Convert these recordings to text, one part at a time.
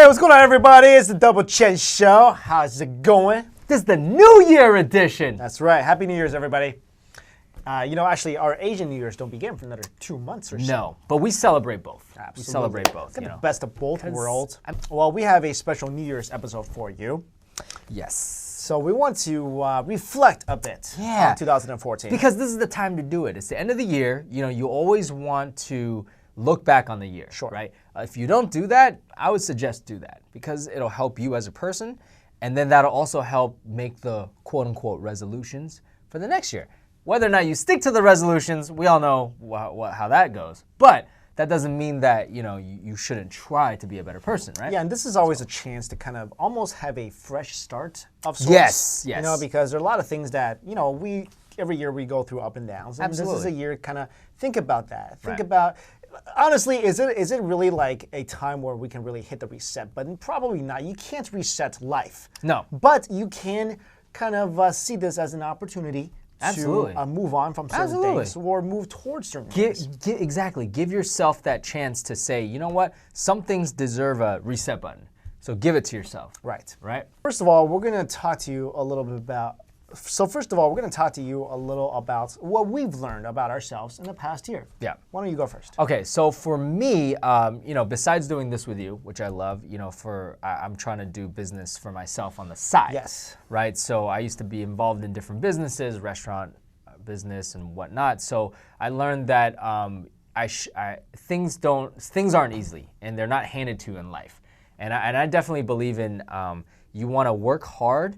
Hey, what's going on, everybody? It's the Double Chen Show. How's it going? This is the New Year edition. That's right. Happy New Year's, everybody. Actually, our Asian New Year's don't begin for another 2 months or so. No, but we celebrate both. Absolutely. We celebrate both. Get the best of both worlds. Well, we have a special New Year's episode for you. Yes. So we want to reflect a bit on 2014. Because this is the time to do it. It's the end of the year. You know, you always want to look back on the year. Sure. Right? If you don't do that, I would suggest do that because it'll help you as a person, and then that'll also help make the quote-unquote resolutions for the next year. Whether or not you stick to the resolutions, we all know how that goes. But that doesn't mean that you shouldn't try to be a better person, right? Yeah, and this is always a chance to kind of almost have a fresh start of sorts. Yes. You know, because there are a lot of things that every year we go through up and downs. And Absolutely. This is a year to kind of think about that. Think Right. about, honestly, is it really like a time where we can really hit the reset button? Probably not. You can't reset life. No. But you can kind of see this as an opportunity Absolutely. to move on from certain Absolutely. things or move towards certain things. Exactly. Give yourself that chance to say, you know what? Some things deserve a reset button. So give it to yourself. Right. Right? First of all, we're going to talk to you a little bit about what we've learned about ourselves in the past year. Yeah. Why don't you go first? Okay, so for me, besides doing this with you, which I love, I'm trying to do business for myself on the side. Yes. Right? So I used to be involved in different businesses, restaurant business and whatnot. So I learned that things aren't easy and they're not handed to you in life. And I definitely believe in you want to work hard,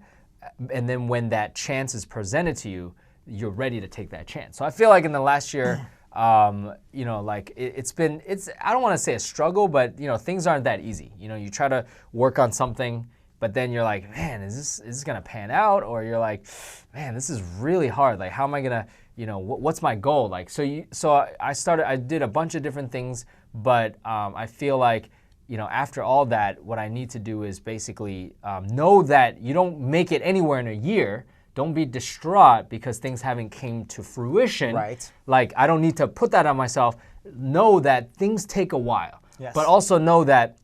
and then when that chance is presented to you, you're ready to take that chance. So I feel like in the last year, it's been, I don't want to say a struggle, but things aren't that easy. You try to work on something, but then you're like, man, is this gonna pan out? Or you're like, man, this is really hard. Like, how am I gonna, what's my goal? Like, so I did a bunch of different things, but I feel like, after all that, what I need to do is basically know that you don't make it anywhere in a year. Don't be distraught because things haven't came to fruition. Right. Like, I don't need to put that on myself. Know that things take a while. Yes. But also know that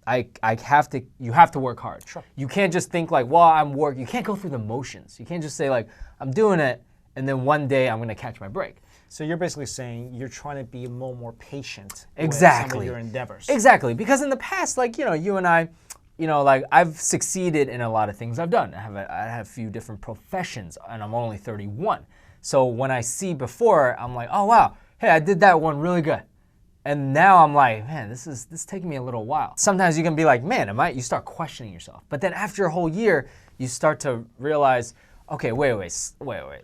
you have to work hard. Sure. You can't just think like, well, I'm working. You can't go through the motions. You can't just say like, I'm doing it, and then one day I'm gonna catch my break. So you're basically saying you're trying to be a little more patient Exactly. with some of your endeavors. Exactly, because in the past, like, you and I, like, I've succeeded in a lot of things I've done. I have a few different professions, and I'm only 31. So when I see before, I'm like, oh, wow, hey, I did that one really good. And now I'm like, man, this is taking me a little while. Sometimes you can be like, man, you start questioning yourself. But then after a whole year, you start to realize, okay, wait.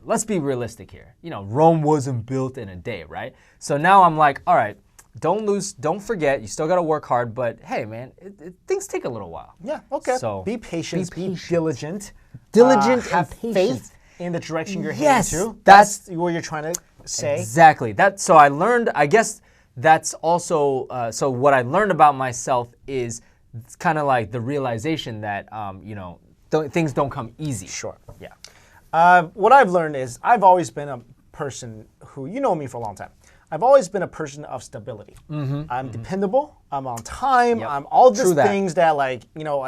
Let's be realistic here. Rome wasn't built in a day, right? So now I'm like, all right, don't forget, you still got to work hard, but hey, man, things take a little while. Yeah, okay. So be patient, be diligent. Diligent have and faith in the direction you're Yes, heading to. that's what you're trying to say. Exactly. So I learned, I guess that's also, so what I learned about myself is it's kind of like the realization that, things don't come easy. Sure. Yeah. What I've learned is I've always been a person who, you know me for a long time. I've always been a person of stability. I'm dependable. I'm on time. Yep. I'm all these True that. things that a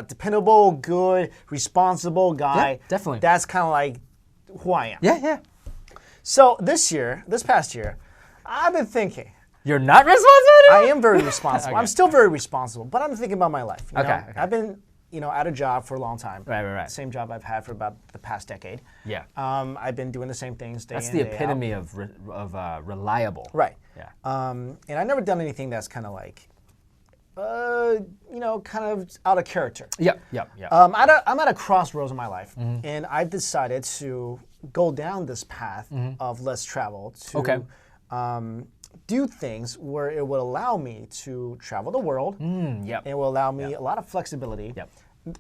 dependable, good, responsible guy. Yeah, definitely. That's kind of like who I am. Yeah. So this past year, I've been thinking. You're not responsible I anymore? am very responsible. Okay. I'm still very responsible, but I'm thinking about my life. you know? Okay. I've been, at a job for a long time. Right. Same job I've had for about the past decade. Yeah. I've been doing the same things day That's in, the day out. epitome of reliable. Right. Yeah. And I've never done anything that's kind of like, kind of out of character. Yep. I'm at a crossroads in my life, and I've decided to go down this path of less travel to do things where it would allow me to travel the world. Yep. It will allow me a lot of flexibility. Yep.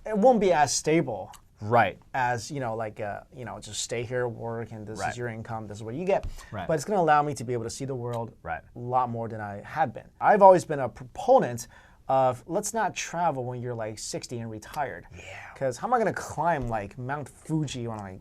It won't be as stable Right. as, just stay here, work, and this Right. is your income, this is what you get. Right. But it's going to allow me to be able to see the world Right. a lot more than I had been. I've always been a proponent of let's not travel when you're like 60 and retired. Yeah. Because how am I going to climb like Mount Fuji when I'm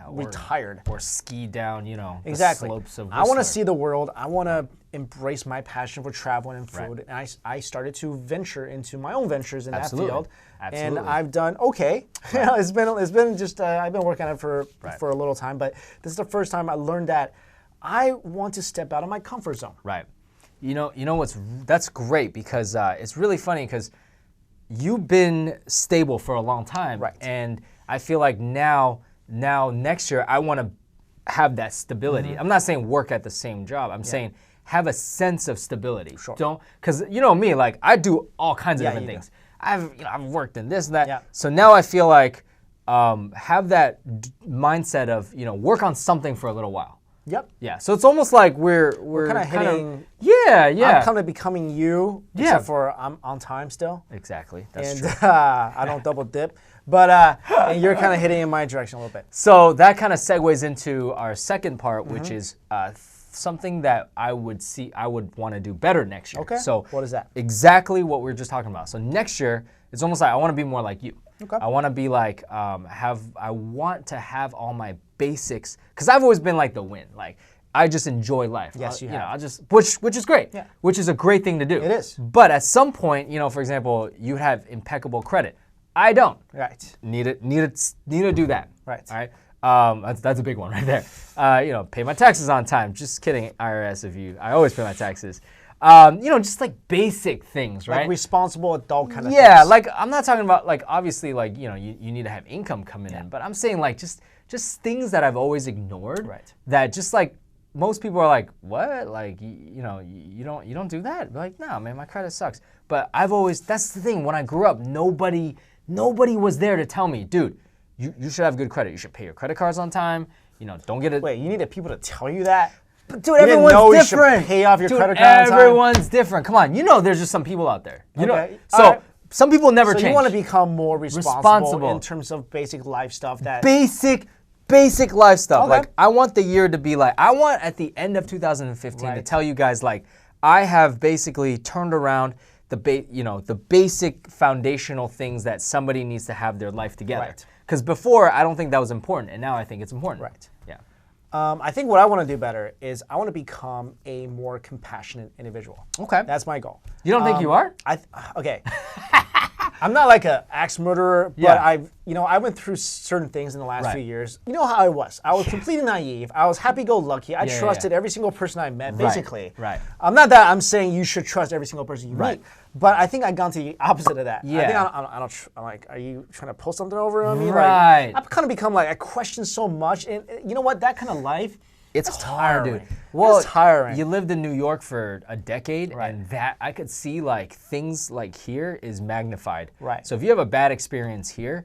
retired. Or ski down, Exactly. the slopes of I want to Whistler. see the world. I want to embrace my passion for traveling and food. And I started to venture into my own ventures in that field. Absolutely. And I've done okay. It's been just I've been working on it for a little time, but this is the first time I learned that I want to step out of my comfort zone. Right. That's great because it's really funny because you've been stable for a long time. Right. And I feel like now next year I want to have that stability. I'm not saying work at the same job. I'm saying have a sense of stability. Sure. Because me, like I do all kinds of different you things. I've worked in this and that. Yeah. So now I feel like have that mindset of work on something for a little while. Yep. Yeah. So it's almost like we're kind of hitting. Yeah. I'm kind of becoming you. Yeah. Except for I'm on time still. Exactly. That's And true. I don't double dip. But and you're kind of hitting in my direction a little bit. So that kind of segues into our second part, which is something that I would want to do better next year. Okay. So what is that? Exactly what we were just talking about. So next year, it's almost like I want to be more like you. Okay. I want to be like I want to have all my basics because I've always been like the win. Like I just enjoy life. Yes, you have. Which is great. Yeah. Which is a great thing to do. It is. But at some point, for example, you have impeccable credit. I don't. Right. Need to do that. Right. All right. That's a big one right there. Pay my taxes on time. Just kidding, IRS. I always pay my taxes. Just like basic things, right? Like responsible adult kind of Yeah, things. like I'm not talking about like obviously like you need to have income coming in, but I'm saying like just things that I've always ignored. Right. That just like most people are like, what? Like you don't do that. Like no, man, my credit sucks. But that's the thing. When I grew up, nobody was there to tell me, dude, you should have good credit. You should pay your credit cards on time. Don't get it. Wait, you needed people to tell you that? But dude, everyone's different. You should pay off your dude, credit card on time? Everyone's different. Come on, there's just some people out there. Okay. So All right. some people never change. So you want to become more responsible in terms of basic life stuff that... Basic life stuff. Okay. Like I want the year to be like, I want at the end of 2015 to tell you guys like, I have basically turned around the basic foundational things that somebody needs to have their life together. Right. Because before, I don't think that was important, and now I think it's important. Right. Yeah. I think what I want to do better is I want to become a more compassionate individual. Okay. That's my goal. You don't think you are? Okay. I'm not like an axe murderer, but I went through certain things in the last few years. You know how I was. I was completely naive. I was happy-go-lucky. I trusted every single person I met, basically. Right. Not that I'm saying you should trust every single person you meet, but I think I've gone to the opposite of that. Yeah. I think I'm like, are you trying to pull something over on me? Right. Like, I've kind of become like, I question so much, and you know what? That kind of life. It's hard, tiring. dude. Well, it's tiring. You lived in New York for a decade, and that I could see like things like here is magnified. Right. So if you have a bad experience here,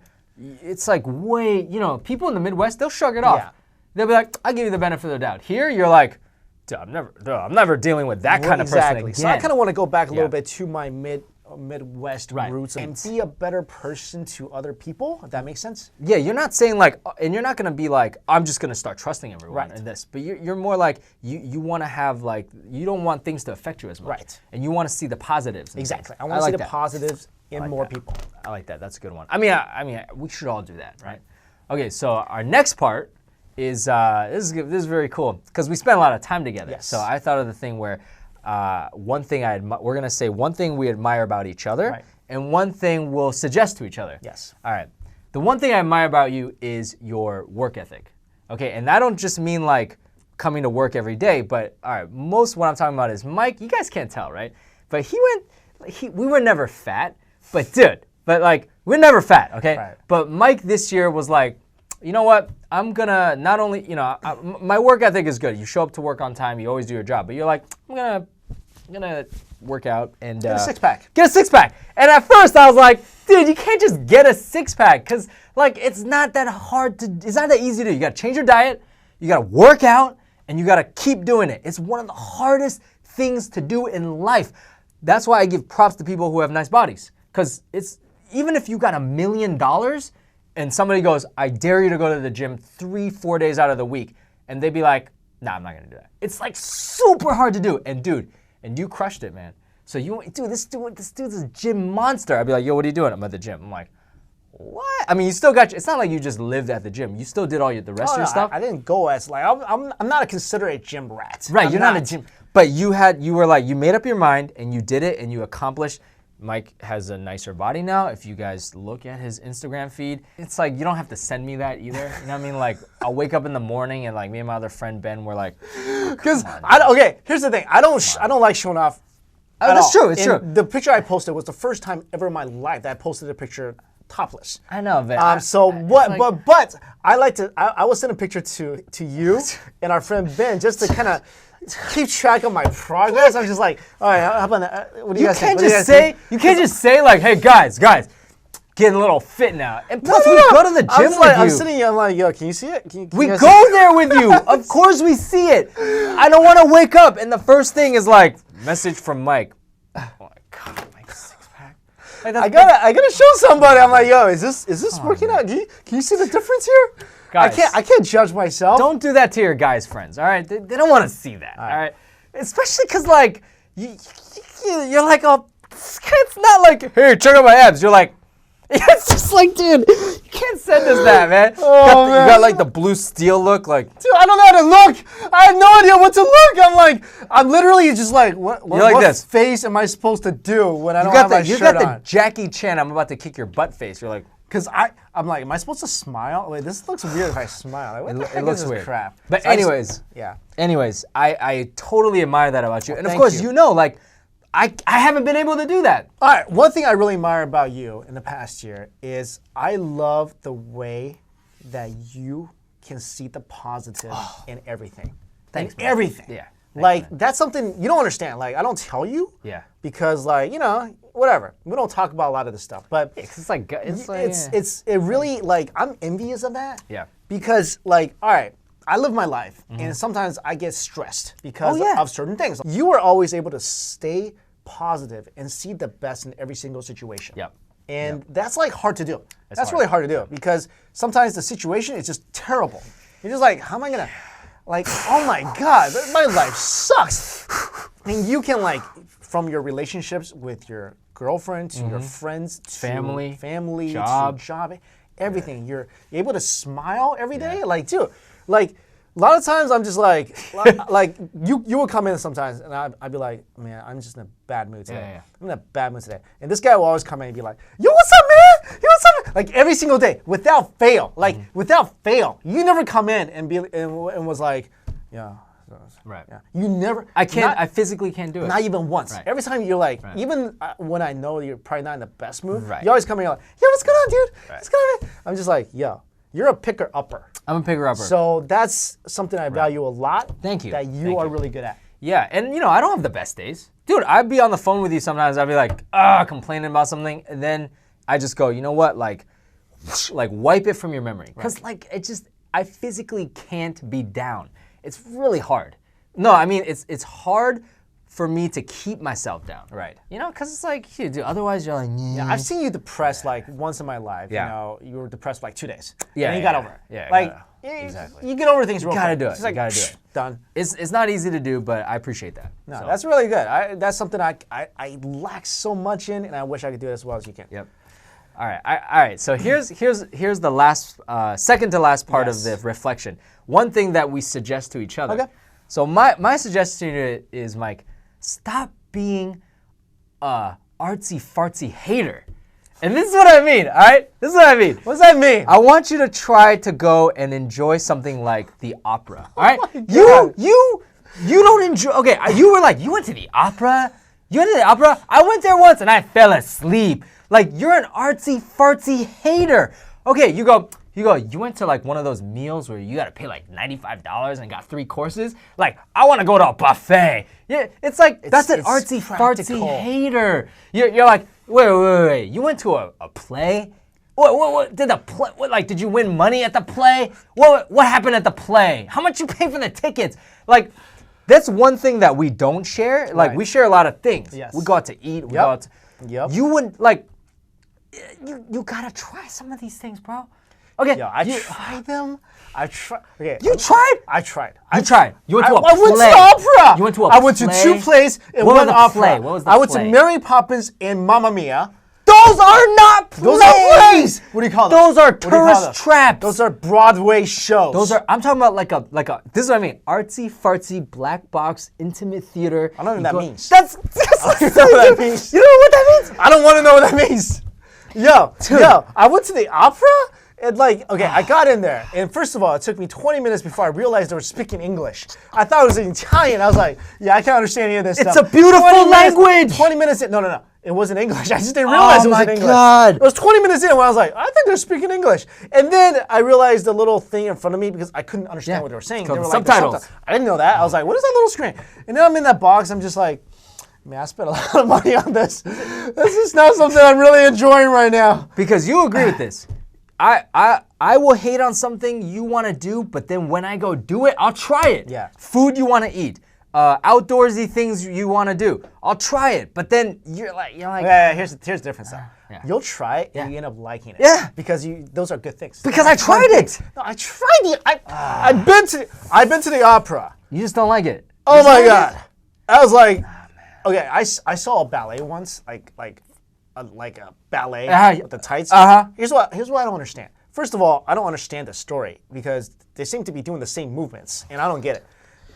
it's like people in the Midwest, they'll shrug it off. Yeah. They'll be like, I'll give you the benefit of the doubt. Here, you're like, dude, I'm never dealing with that kind of person again. So I kind of want to go back a little bit to my Midwest roots and be a better person to other people, if that makes sense. Yeah, you're not saying like, and you're not going to be like, I'm just going to start trusting everyone in this. But you're more like, you want to have like, you don't want things to affect you as much. Right. And you want to see the positives. Exactly. I want to see the positives in more people. I like that. That's a good one. I mean, we should all do that, right? Okay, so our next part is, this is very cool because we spent a lot of time together. Yes. So I thought of the thing where one thing we're going to say one thing we admire about each other and one thing we'll suggest to each other. Yes. All right. The one thing I admire about you is your work ethic. Okay, and I don't just mean like coming to work every day, but all right, most what I'm talking about is Mike, you guys can't tell, right? But we were never fat, but we're never fat, okay? Right. But Mike this year was like, you know what? I'm gonna not only, my work ethic is good. You show up to work on time, you always do your job, but you're like, I'm gonna work out and get a six-pack. Get a six-pack. And at first I was like, dude, you can't just get a six-pack because like it's not that easy to do. You gotta change your diet, you gotta work out, and you gotta keep doing it. It's one of the hardest things to do in life. That's why I give props to people who have nice bodies. Because even if you got $1 million and somebody goes, I dare you to go to the gym 3-4 days out of the week, and they'd be like, nah, I'm not gonna do that. It's like super hard to do. And dude, you crushed it, man. So this dude's a gym monster. I'd be like, yo, what are you doing? I'm at the gym. I'm like, what? I mean, you still got. It's not like you just lived at the gym. You still did all the rest of your stuff. I didn't go as like I'm not considered a gym rat. Right, you're not a gym. But you were like, you made up your mind and you did it and you accomplished. Mike has a nicer body now. If you guys look at his Instagram feed, it's like you don't have to send me that either. You know what I mean? Like I'll wake up in the morning and like me and my other friend Ben were like, because here's the thing. I don't like showing off. That's true. It's true. The picture I posted was the first time ever in my life that I posted a picture topless. I know, but but I like to. I will send a picture to you and our friend Ben just to kind of keep track of my progress. I'm just like, all right, how about that? What do you guys think? You can't just say like, hey guys, getting a little fit now. And plus, we go to the gym with you. I'm sitting here, I'm like, yo, can you see it? We go there with you. Of course we see it. I don't want to wake up and the first thing is like, message from Mike. Oh my God, Mike's six-pack. Like I gotta show somebody. I'm like, yo, is this working out? Can you see the difference here? Guys, I can't judge myself. Don't do that to your guys' friends, all right? They don't want to see that, all right? Especially because, like, you're like, oh, it's not like, hey, check out my abs. You're like, it's just like, dude, you can't send us that, man. You got like the blue steel look, like. Dude, I don't know how to look. I have no idea what to look. I'm literally just like, what face am I supposed to do when I don't have my shirt on? You got the Jackie Chan, I'm about to kick your butt face. You're like. Because I'm like, am I supposed to smile? Wait, this looks weird if I smile. Like, what the heck looks is this weird. crap? But so anyways, I totally admire that about you. And of course, you know, like, I haven't been able to do that. All right, one thing I really admire about you in the past year is I love the way that you can see the positive in everything. Thanks, in everything. Yeah. Like, that's something you don't understand. Like, I don't tell you. Yeah. Because, like, you know, whatever. We don't talk about a lot of this stuff. But it really, like, I'm envious of that. Yeah. Because, like, all right, I live my life, and sometimes I get stressed because of certain things. You are always able to stay positive and see the best in every single situation. Yep. And that's, like, hard to do. That's really hard to do because sometimes the situation is just terrible. You're just like, how am I going to... Like, oh my God, my life sucks. And you can, like, from your relationships with your girlfriend to your friends to family, job, everything. You're able to smile every day. Like, dude, like, a lot of times I'm just like you would come in sometimes and I'd be like, man, I'm just in a bad mood today. I'm in a bad mood today. And this guy will always come in and be like, yo, what's up, man? Yo, what's up? Like every single day, without fail. Like without fail. You never come in and was like, yeah. Right. Yeah. You never. I physically can't do it. Not even once. Right. Every time you're like, even when I know you're probably not in the best mood, right. you always come in and you're like, yo, what's going on, dude? Right. What's going on? I'm just like, yo. You're a picker-upper. I'm a picker-upper. So that's something I value a lot. Thank you. That you are really good at. Yeah, and you know, I don't have the best days. Dude, I'd be on the phone with you sometimes. I'd be like, complaining about something. And then I just go, you know what? Like wipe it from your memory. Because like, I physically can't be down. It's really hard. No, I mean, it's hard for me to keep myself down. Right. You know, because it's like, dude, otherwise you're like, yeah, I've seen you depressed like once in my life. Yeah. You know, you were depressed for like 2 days. Yeah. And you got over it. Yeah. Like, exactly. You get over things real quick. You gotta do it. It's like, you gotta do it. Done. It's not easy to do, but I appreciate that. No, that's really good. That's something I lack so much in, and I wish I could do it as well as you can. Yep. All right. All right. So here's the last, second to last part of the reflection. One thing that we suggest to each other. Okay. So my suggestion to you is, Mike, stop being a artsy fartsy hater. And this is what I mean, all right? This is what I mean. What does that mean? I want you to try to go and enjoy something like the opera, all right? You don't enjoy, okay, you were like, you went to the opera? You went to the opera? I went there once and I fell asleep. Like, you're an artsy fartsy hater. Okay, you went to like one of those meals where you gotta pay like $95 and got 3 courses? Like, I wanna go to a buffet. Yeah, it's that's an artsy fartsy hater. You're like, wait. You went to a play? What did the play, did you win money at the play? What happened at the play? How much you pay for the tickets? Like, that's one thing that we don't share. Like, we share a lot of things. Yes. We go out to eat, we go out to, you wouldn't, like, you gotta try some of these things, bro. Okay. Yeah, I tried them. Okay. You tried? I tried. You tried. You went to a play. I went to opera. You went to a play. I went to 2 plays and one opera. What was the play? I went to Mary Poppins and Mamma Mia. Those are not plays. Those are plays. What do you call them? Those are What do you call tourist them? traps. Those are Broadway shows. Those are. I'm talking about like a. This is what I mean. Artsy fartsy black box intimate theater. I don't know what that means. That's I don't know what that means. You don't know what that means? I don't want to know what that means. Yo, I went to the opera and okay, I got in there. And first of all, it took me 20 minutes before I realized they were speaking English. I thought it was in Italian. I was like, yeah, I can't understand any of this stuff. It's a beautiful language. 20 minutes in. No. It wasn't English. I just didn't realize it was in English. Oh my God. It was 20 minutes in when I was like, I think they're speaking English. And then I realized the little thing in front of me because I couldn't understand what they were saying. They were subtitles. I didn't know that. I was like, what is that little screen? And then I'm in that box. I'm just like, man, I spent a lot of money on this. This is not something I'm really enjoying right now. Because you agree with this. I will hate on something you want to do, but then when I go do it, I'll try it. Yeah. Food you want to eat. Outdoorsy things you want to do. I'll try it, but then you're like. Yeah, here's the difference though. Yeah. You'll try it and you end up liking it. Yeah. Because those are good things. Because I tried it. No, I tried it. I've been to the opera. You just don't like it. Oh my God. I was like, okay, I saw a ballet once, like a ballet with the tights. Here's what I don't understand. First of all, I don't understand the story because they seem to be doing the same movements, and I don't get it.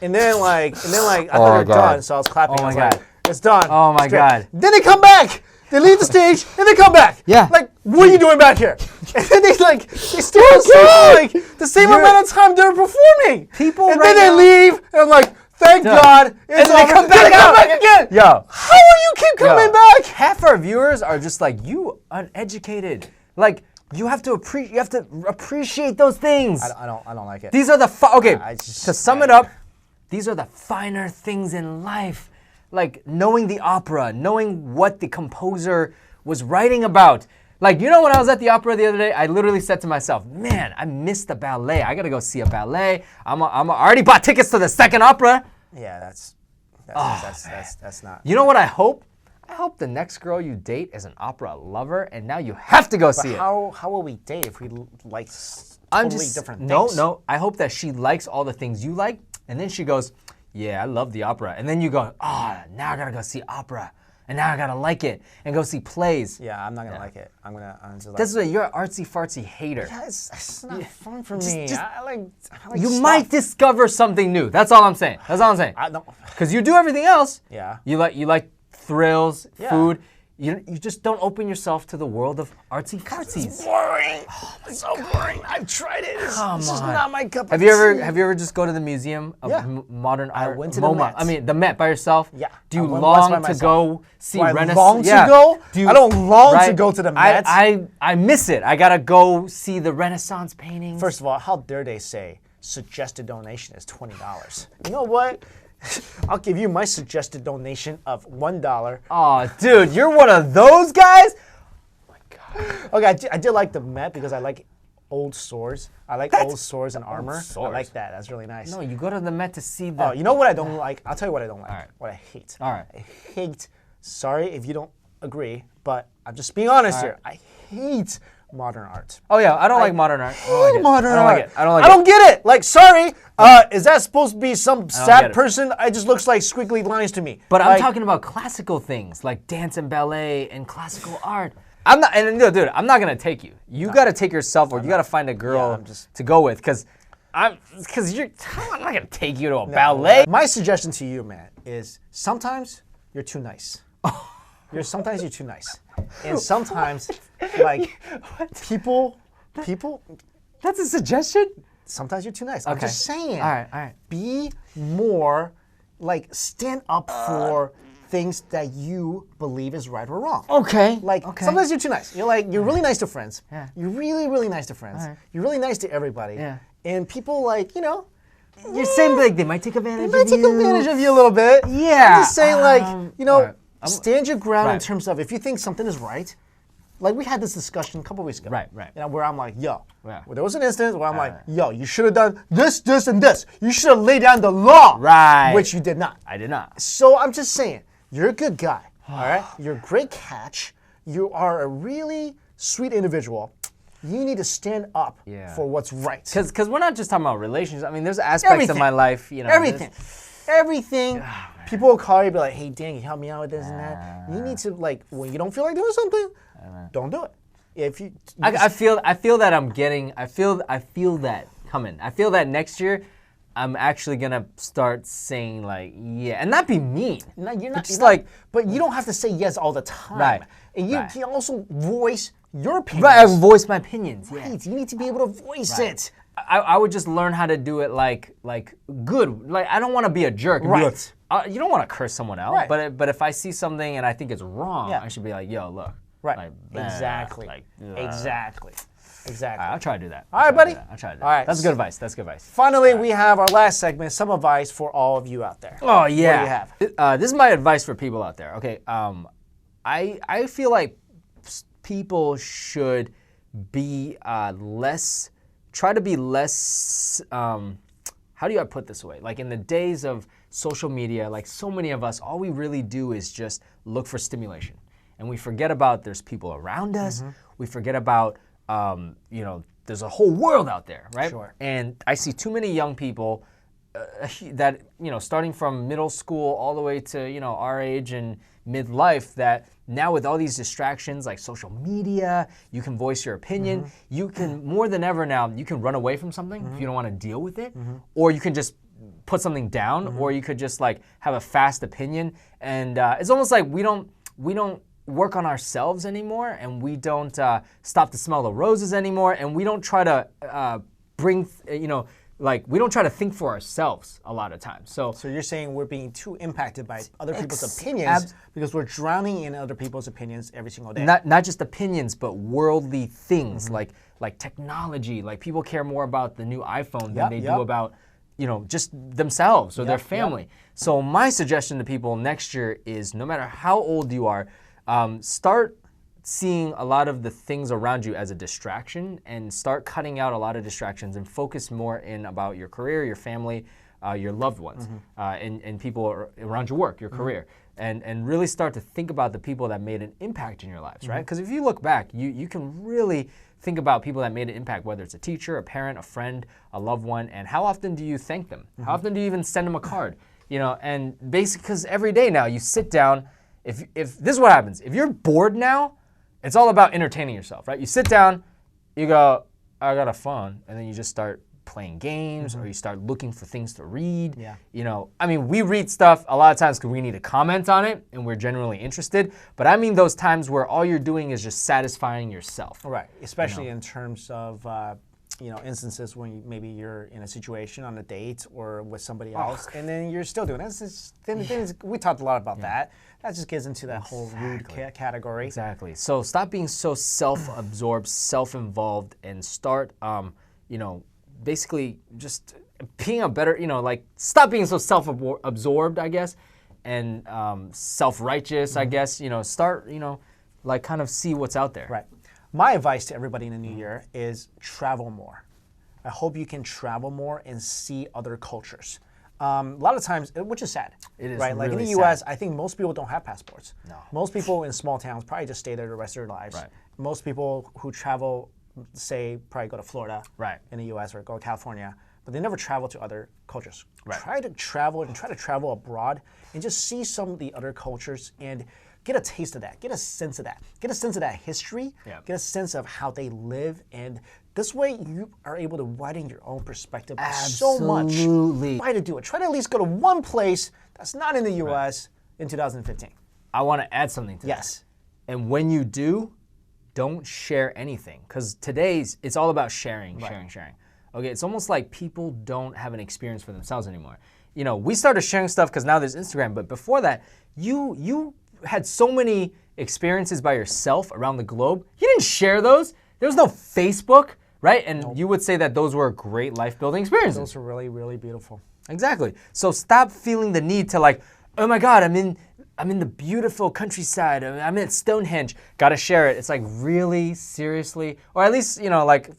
And then I thought they were done, so I was clapping. Oh my I was God. like, it's done. Oh my God. Then they come back. They leave the stage and they come back. Yeah. Like, what are you doing back here? And then they stay on stage for the same amount of time they're performing. People and right then they now- leave, and I'm like, thank God. And then they come back again. Yo. How are you keep coming back? Half our viewers are just like, you uneducated. Like, you have to appreciate those things. I don't like it. These are the to sum it up, these are the finer things in life. Like knowing the opera, knowing what the composer was writing about. Like, when I was at the opera the other day, I literally said to myself, man, I missed the ballet. I gotta go see a ballet. I already bought tickets to the second opera. Yeah, that's not. You know what I hope? I hope the next girl you date is an opera lover, and now you have to go see it. How will we date if we like totally different things? No. I hope that she likes all the things you like, and then she goes, yeah, I love the opera. And then you go, now I gotta go see opera. And now I gotta like it and go see plays. Yeah, I'm not gonna like it. I'm just like. This is you're an artsy fartsy hater. Yeah, it's not fun for me. I like you stuff. might discover something new. That's all I'm saying. I don't. Because you do everything else. Yeah. You like thrills, Yeah. food. You just don't open yourself to the world of artsy fartsies. It's boring. It's so boring. I've tried it. It's just not my cup of Have you ever just go to the Museum of Modern Art? I went to the MoMA. Met. I mean, the Met by yourself? Yeah. Do you I went once by long to myself. go see Do I Renaissance? long to go? I don't long to go to the Met. I miss it. I gotta go see the Renaissance paintings. First of all, how dare they say suggested donation is $20? You know what? I'll give you my suggested donation of $1. Oh, dude, you're one of those guys? Oh my God. Okay, I did like the Met because I like old swords. I like old swords and armor. I like that. That's really nice. No, you go to the Met to see the... Oh, you know what I don't like? I'll tell you what I don't like. All right. What I hate. All right. I hate, sorry if you don't agree, but I'm just being honest here. I hate modern art. Oh, yeah, I don't like modern art. I don't like it. Modern I don't art. like it. I don't like it. I don't get it. Like, sorry, is that supposed to be some get sad it. person? It just looks like squiggly lines to me. But I'm Like, talking about classical things like dance and ballet and classical art. I'm not, and no, dude, I'm not gonna take you. You gotta take yourself, or you gotta find a girl to go with, because I'm not gonna take you to a ballet. My suggestion to you, man, is sometimes you're too nice. Sometimes you're too nice, and sometimes like people. That's a suggestion. Sometimes you're too nice. I'm just saying. All right. Be more like stand up for things that you believe is right or wrong. Okay. Like sometimes you're too nice. You're really nice to friends. Yeah. You're really nice to friends. Right. You're really nice to everybody. Yeah. And people You're saying like they might take advantage they might take advantage of you a little bit. Yeah. I'm just saying alright. stand your ground in Right. terms of if you think something is right. Like we had this discussion a couple weeks ago. Right. Where I'm like, yo, Yeah. there was an instance where I'm like, yo, you should have done this, and this. You should have laid down the law. Right. Which you did not. I did not. So I'm just saying, you're a good guy. All right? You're a great catch. You are a really sweet individual. You need to stand up for what's right. Because we're not just talking about relationships. I mean, there's aspects of my life, Everything. People will call you and be like, hey, Dan, can you help me out with this and that? You need to, when you don't feel like doing something, don't do it. If you, I feel that I'm getting. I feel that coming. I feel that next year, I'm actually gonna start saying like yeah, and not be mean. no, you're not. Just You're not- like but you don't have to say yes all the time. Right, And you right. can also voice your opinions. right. I voice my opinions. Yeah. Right. You need to be able to voice it. I would just learn how to do it like good. Like I don't want to be a jerk. And be Right. like, you don't want to curse someone out. Right. But if I see something and I think it's wrong, Yeah. I should be like, yo, look. Right. Like, Exactly. Like, Exactly. Exactly. I'll try to do that. All right, buddy. I'll try to do that. All right. That's good advice. That's good advice. Finally, we have our last segment, some advice for all of you out there. Oh yeah. What do you have? This is my advice for people out there. Okay. I feel like people should be try to be less. How do I put this away? Like in the days of social media, like so many of us, all we really do is just look for stimulation, and we forget about there's people around us. We forget about there's a whole world out there, right? Sure. And I see too many young people that starting from middle school all the way to our age and midlife, that now with all these distractions like social media, you can voice your opinion. You can more than ever now. You can run away from something if you don't want to deal with it, or you can just put something down, or you could just like have a fast opinion. And it's almost like we don't work on ourselves anymore, and we don't stop to smell the roses anymore, and we don't try to we don't try to think for ourselves a lot of times. So you're saying we're being too impacted by other people's opinions because we're drowning in other people's opinions every single day. not just opinions, but worldly things like technology. Like people care more about the new iPhone than they do about just themselves or their family. So my suggestion to people next year is, no matter how old you are, start seeing a lot of the things around you as a distraction, and start cutting out a lot of distractions and focus more in about your career, your family, your loved ones, and people around your work, your career, and really start to think about the people that made an impact in your lives, right? Because if you look back, you can really think about people that made an impact, whether it's a teacher, a parent, a friend, a loved one, and how often do you thank them? How often do you even send them a card? And basically, because every day now you sit down, if this is what happens, if you're bored now, it's all about entertaining yourself, right? You sit down, you go, I got a phone, and then you just start playing games, or you start looking for things to read. Yeah. I mean, we read stuff a lot of times because we need to comment on it, and we're genuinely interested. But I mean those times where all you're doing is just satisfying yourself. Right. Especially in terms of instances when maybe you're in a situation on a date or with somebody else, and then you're still doing it. Then we talked a lot about that. That just gets into that whole rude category. Exactly. So stop being so self-absorbed, self-involved, and start, basically just being a better, stop being so self-absorbed, I guess, and self-righteous, I guess. Start, kind of see what's out there. Right. My advice to everybody in the new year is travel more. I hope you can travel more and see other cultures. A lot of times, which is sad. It is right. Like in really the U.S., sad. I think most people don't have passports. No. Most people in small towns probably just stay there the rest of their lives. Right. Most people who travel, say, probably go to Florida Right. in the U.S. or go to California, but they never travel to other cultures. Right. Try to travel abroad and just see some of the other cultures and get a taste of that. Get a sense of that. Get a sense of that history. Yeah. Get a sense of how they live, and this way you are able to widen your own perspective so much. Absolutely. Try to do it. Try to at least go to one place that's not in the U.S. in 2015. I want to add something to that. Yes. And when you do, don't share anything, because it's all about sharing. Okay, it's almost like people don't have an experience for themselves anymore. We started sharing stuff because now there's Instagram, but before that, you had so many experiences by yourself around the globe. You didn't share those. There was no Facebook, right? And you would say that those were great life-building experiences. Those are really, really beautiful. Exactly. So stop feeling the need to oh my God, I'm in the beautiful countryside. I'm at Stonehenge. Gotta share it. It's like, really, seriously, or at least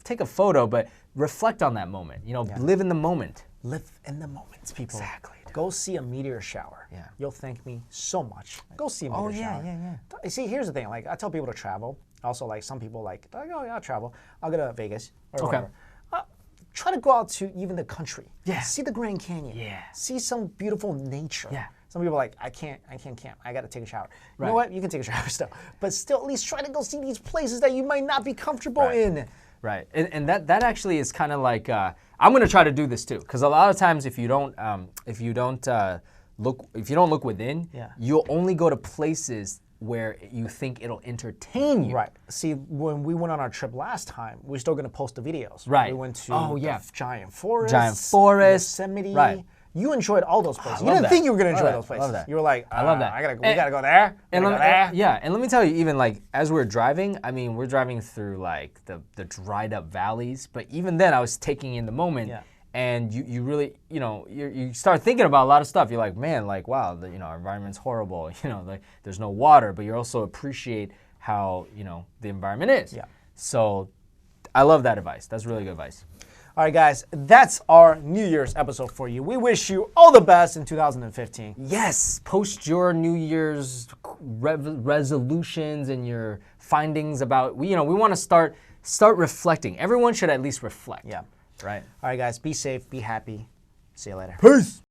take a photo, but reflect on that moment. Live in the moment. Live in the moment, people. Exactly. Go see a meteor shower. Yeah. You'll thank me so much. Go see a meteor shower. yeah. See, here's the thing. I tell people to travel. Also, some people oh yeah, I'll travel. I'll go to Vegas or whatever. Try to go out to even the country. Yeah. See the Grand Canyon. Yeah. See some beautiful nature. Yeah. Some people are like, I can't camp. I got to take a shower. You know Right. what? You can take a shower still. But still, at least try to go see these places that you might not be comfortable in. Right, and that actually is kind of like I'm gonna try to do this too, because a lot of times if you don't look within, you'll only go to places where you think it'll entertain you. Right. See, when we went on our trip last time, we're still going to post the videos. Right. We went to yeah. the giant forest. Yosemite. Right. You enjoyed all those places. You love didn't that. think you were going to Love enjoy that. those places. Love that. You were like, I love that. We got to go there. And let me tell you, even like as we're driving, I mean, we're driving through like the dried up valleys, but even then I was taking in the moment. Yeah. And you really, you start thinking about a lot of stuff. You're like, man, like, wow, our environment's horrible. Like there's no water, but you also appreciate how, the environment is. Yeah. So I love that advice. That's really good advice. All right, guys, that's our New Year's episode for you. We wish you all the best in 2015. Yes, post your New Year's resolutions and your findings about, we want to start reflecting. Everyone should at least reflect. Yeah. Right. All right, guys, be safe, be happy. See you later. Peace.